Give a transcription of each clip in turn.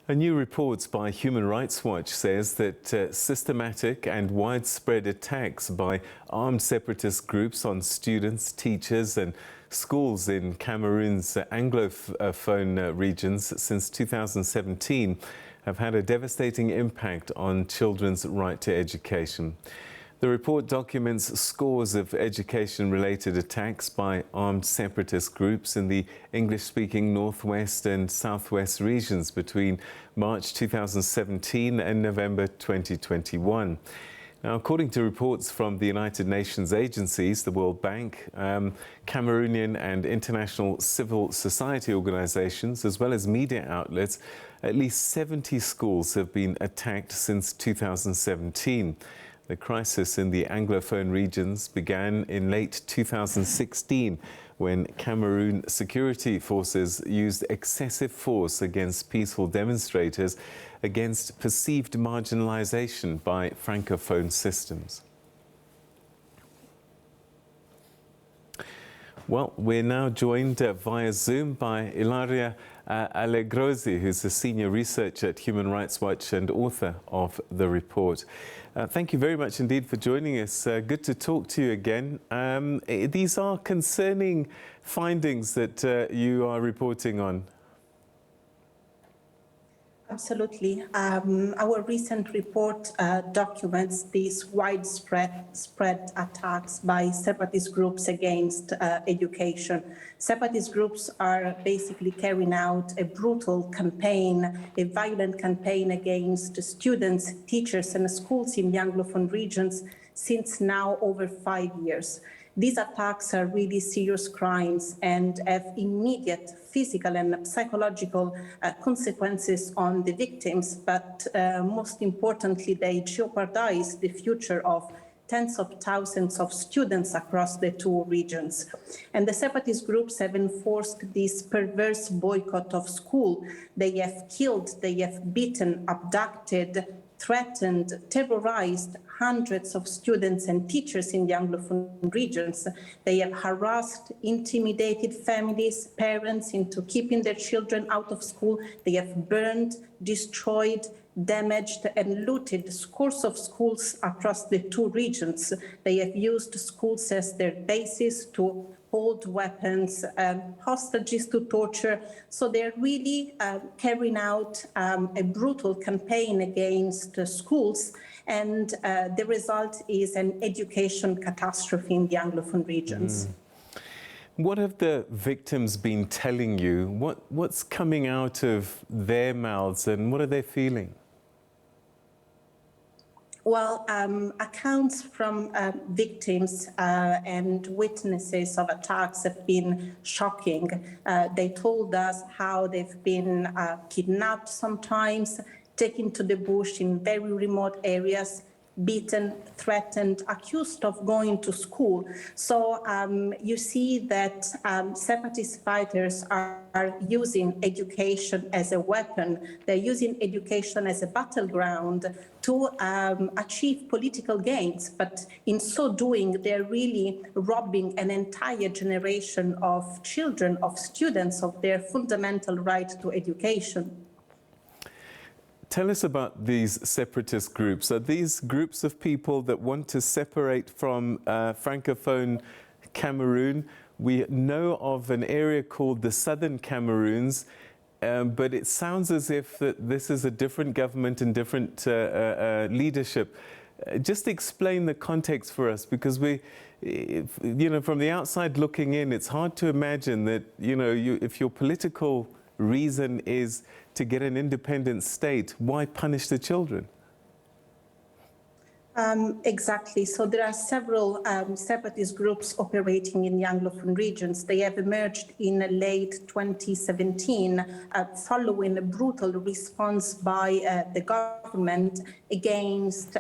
A new report by Human Rights Watch says that systematic and widespread attacks by armed separatist groups on students, teachers and schools in Cameroon's Anglophone regions since 2017 have had a devastating impact on children's right to education. The report documents scores of education-related attacks by armed separatist groups in the English-speaking northwest and southwest regions between March 2017 and November 2021. Now, according to reports from the United Nations agencies, the World Bank, Cameroonian and international civil society organizations, as well as media outlets, at least 70 schools have been attacked since 2017. The crisis in the Anglophone regions began in late 2016 when Cameroon security forces used excessive force against peaceful demonstrators against perceived marginalization by Francophone systems. Well, we're now joined via Zoom by llaria Allegrozzi, who's a senior researcher at Human Rights Watch and author of the report. Thank you very much indeed for joining us. Good to talk to you again. These are concerning findings that you are reporting on. Absolutely. Our recent report documents these widespread attacks by separatist groups against education. Separatist groups are basically carrying out a brutal campaign, a violent campaign against students, teachers and schools in the Anglophone regions since now over 5 years. These attacks are really serious crimes and have immediate physical and psychological consequences on the victims, but most importantly, they jeopardize the future of tens of thousands of students across the two regions. And the separatist groups have enforced this perverse boycott of school. They have killed, they have beaten, abducted, threatened, terrorized hundreds of students and teachers in the Anglophone regions. They have harassed, intimidated families, parents into keeping their children out of school. They have burned, destroyed, damaged and looted scores of schools across the two regions. They have used schools as their bases to hold weapons, hostages to torture. So they're really carrying out a brutal campaign against schools, and the result is an education catastrophe in the Anglophone regions. What have the victims been telling you? What's coming out of their mouths and what are they feeling? Well, accounts from victims and witnesses of attacks have been shocking. They told us how they've been kidnapped sometimes, taken to the bush in very remote areas, beaten, threatened, accused of going to school. So you see that separatist fighters are using education as a weapon. They're using education as a battleground to achieve political gains. But in so doing, they're really robbing an entire generation of children, of students, of their fundamental right to education. Tell us about these separatist groups. Are these groups of people that want to separate from Francophone Cameroon? We know of an area called the Southern Cameroons, but it sounds as if that this is a different government and different leadership. Just explain the context for us, because from the outside looking in, it's hard to imagine that, if your political reason is to get an independent state, why punish the children? Exactly. So there are several separatist groups operating in the Anglophone regions. They have emerged in late 2017 following a brutal response by the government against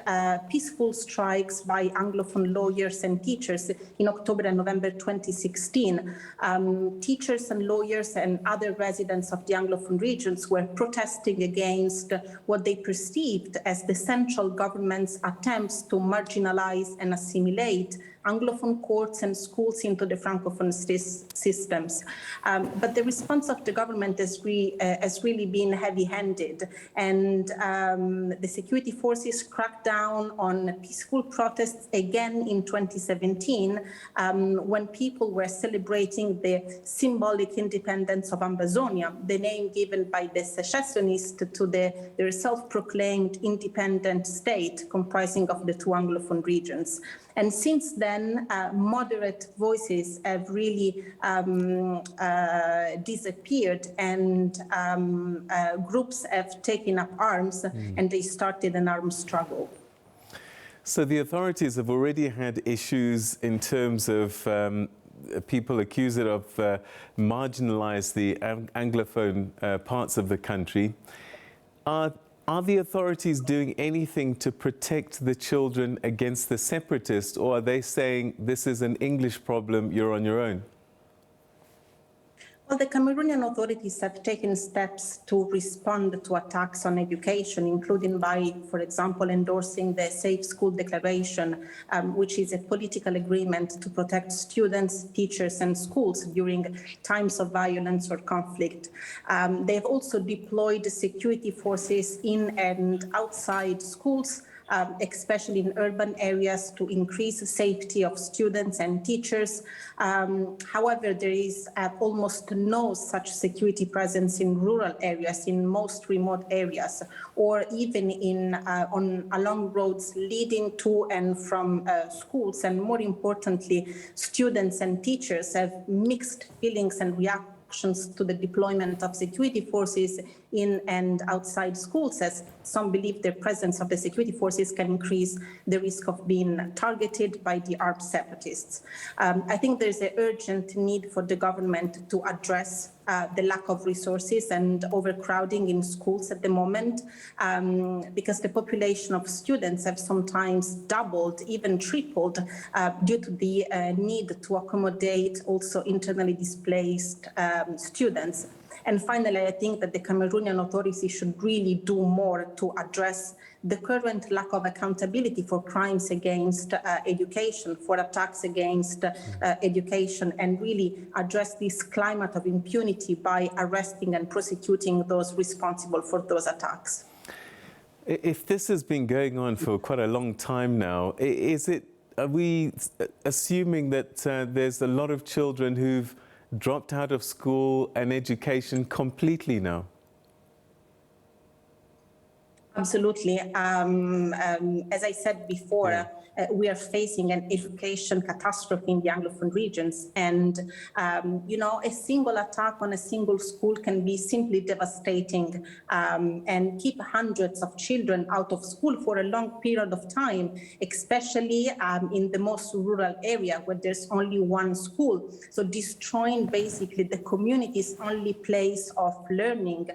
peaceful strikes by Anglophone lawyers and teachers in October and November 2016. Teachers and lawyers and other residents of the Anglophone regions were protesting against what they perceived as the central government's attempt to marginalize and assimilate Anglophone courts and schools into the Francophone systems. But the response of the government has really been heavy-handed, and the security forces cracked down on peaceful protests again in 2017 when people were celebrating the symbolic independence of Ambazonia, the name given by the secessionists to their self-proclaimed independent state comprising of the two Anglophone regions. And since then, moderate voices have really disappeared, and groups have taken up arms and they started an armed struggle. So the authorities have already had issues in terms of people accused of marginalised the Anglophone parts of the country. Are the authorities doing anything to protect the children against the separatists, or are they saying this is an English problem, you're on your own? Well, the Cameroonian authorities have taken steps to respond to attacks on education, including by, for example, endorsing the Safe School Declaration, which is a political agreement to protect students, teachers, and schools during times of violence or conflict. They've also deployed security forces in and outside schools, especially in urban areas, to increase the safety of students and teachers. However, there is almost no such security presence in rural areas, in most remote areas, or even along roads leading to and from schools. And more importantly, students and teachers have mixed feelings and reactions to the deployment of security forces in and outside schools, as some believe the presence of the security forces can increase the risk of being targeted by the armed separatists. I think there's an urgent need for the government to address the lack of resources and overcrowding in schools at the moment, because the population of students have sometimes doubled, even tripled, due to the need to accommodate also internally displaced students. And finally, I think that the Cameroonian authorities should really do more to address the current lack of accountability for crimes against education, for attacks against education, and really address this climate of impunity by arresting and prosecuting those responsible for those attacks. If this has been going on for quite a long time now, are we assuming that there's a lot of children who've dropped out of school and education completely now? Absolutely. As I said before, we are facing an education catastrophe in the Anglophone regions. And, a single attack on a single school can be simply devastating and keep hundreds of children out of school for a long period of time, especially in the most rural area where there's only one school. So destroying basically the community's only place of learning,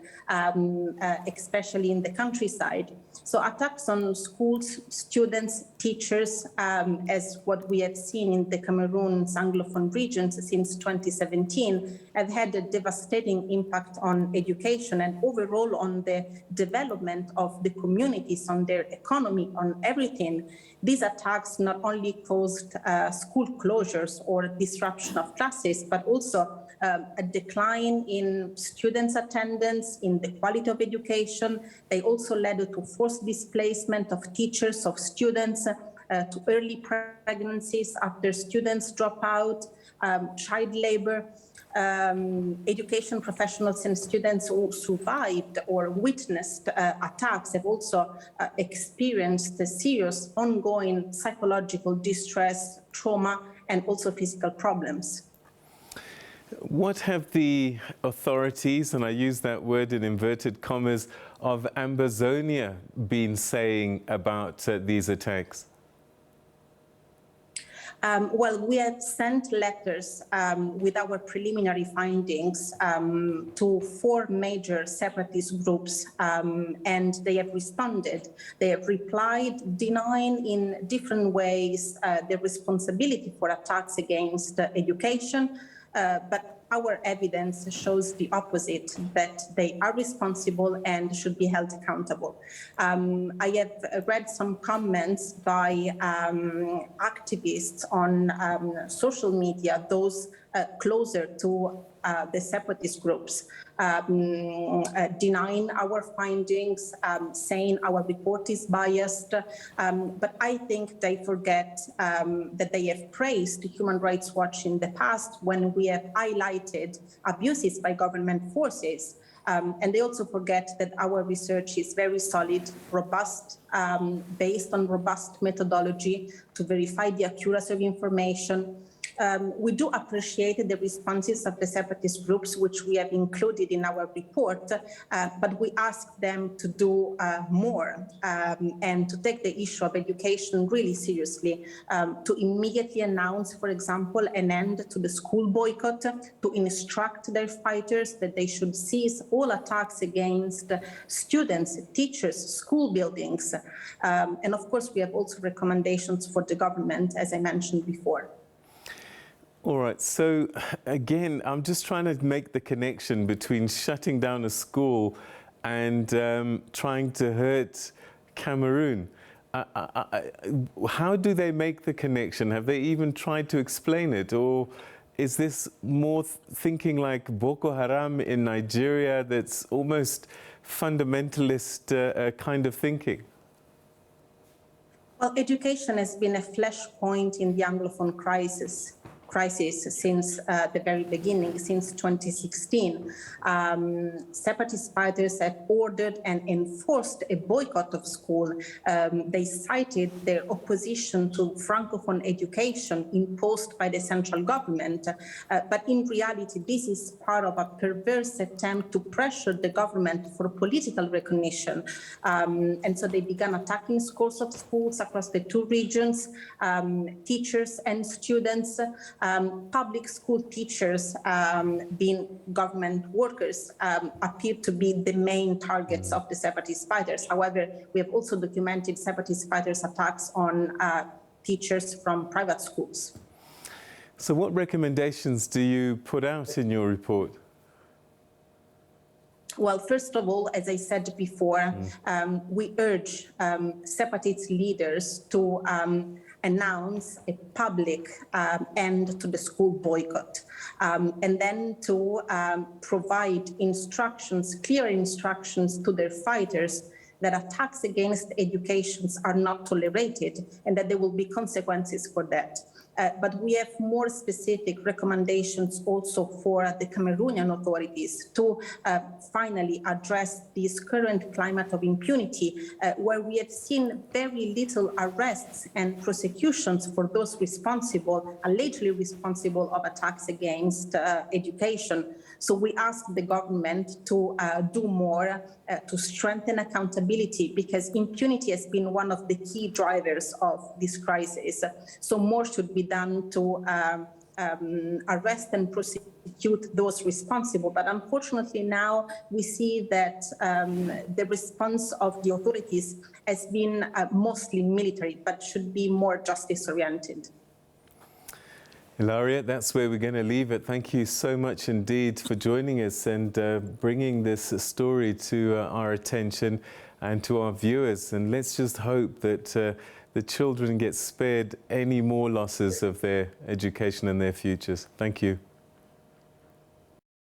especially in the countryside. So attacks on schools, students, teachers, as what we have seen in the Cameroon's Anglophone regions since 2017, have had a devastating impact on education and overall on the development of the communities, on their economy, on everything. These attacks not only caused school closures or disruption of classes, but also a decline in students' attendance, in the quality of education. They also led to forced displacement of teachers, of students, to early pregnancies after students drop out, child labor. Education professionals and students who survived or witnessed attacks have also experienced a serious ongoing psychological distress, trauma, and also physical problems. What have the authorities, and I use that word in inverted commas, of Ambazonia been saying about these attacks? Well, we have sent letters with our preliminary findings to 4 major separatist groups, and they have responded. They have replied, denying in different ways the responsibility for attacks against education, but our evidence shows the opposite, that they are responsible and should be held accountable. I have read some comments by activists on social media, those closer to the separatist groups, denying our findings, saying our report is biased. But I think they forget that they have praised Human Rights Watch in the past when we have highlighted abuses by government forces. And they also forget that our research is very solid, robust, based on robust methodology to verify the accuracy of information. We do appreciate the responses of the separatist groups, which we have included in our report, but we ask them to do more and to take the issue of education really seriously, to immediately announce, for example, an end to the school boycott, to instruct their fighters that they should cease all attacks against students, teachers, school buildings. And of course, we have also recommendations for the government, as I mentioned before. All right, so again, I'm just trying to make the connection between shutting down a school and trying to hurt Cameroon. How do they make the connection? Have they even tried to explain it? Or is this more thinking like Boko Haram in Nigeria, that's almost fundamentalist kind of thinking? Well, education has been a flashpoint in the Anglophone crisis since the very beginning, since 2016. Separatist fighters have ordered and enforced a boycott of school. They cited their opposition to Francophone education imposed by the central government. But in reality, this is part of a perverse attempt to pressure the government for political recognition. And so they began attacking scores of schools across the two regions, teachers and students. Public school teachers, being government workers, appear to be the main targets of the separatist fighters. However, we have also documented separatist fighters' attacks on teachers from private schools. So what recommendations do you put out in your report? Well, first of all, as I said before, we urge separatist leaders to announce a public end to the school boycott, and then to provide instructions, clear instructions to their fighters that attacks against education are not tolerated and that there will be consequences for that. But we have more specific recommendations also for the Cameroonian authorities to finally address this current climate of impunity, where we have seen very little arrests and prosecutions for those responsible, allegedly responsible of attacks against education. So we ask the government to do more to strengthen accountability, because impunity has been one of the key drivers of this crisis. So more should be done to arrest and prosecute those responsible. But unfortunately now we see that the response of the authorities has been mostly military, but should be more justice-oriented. Llaria, that's where we're going to leave it. Thank you so much indeed for joining us and bringing this story to our attention and to our viewers. And let's just hope that the children get spared any more losses of their education and their futures. Thank you.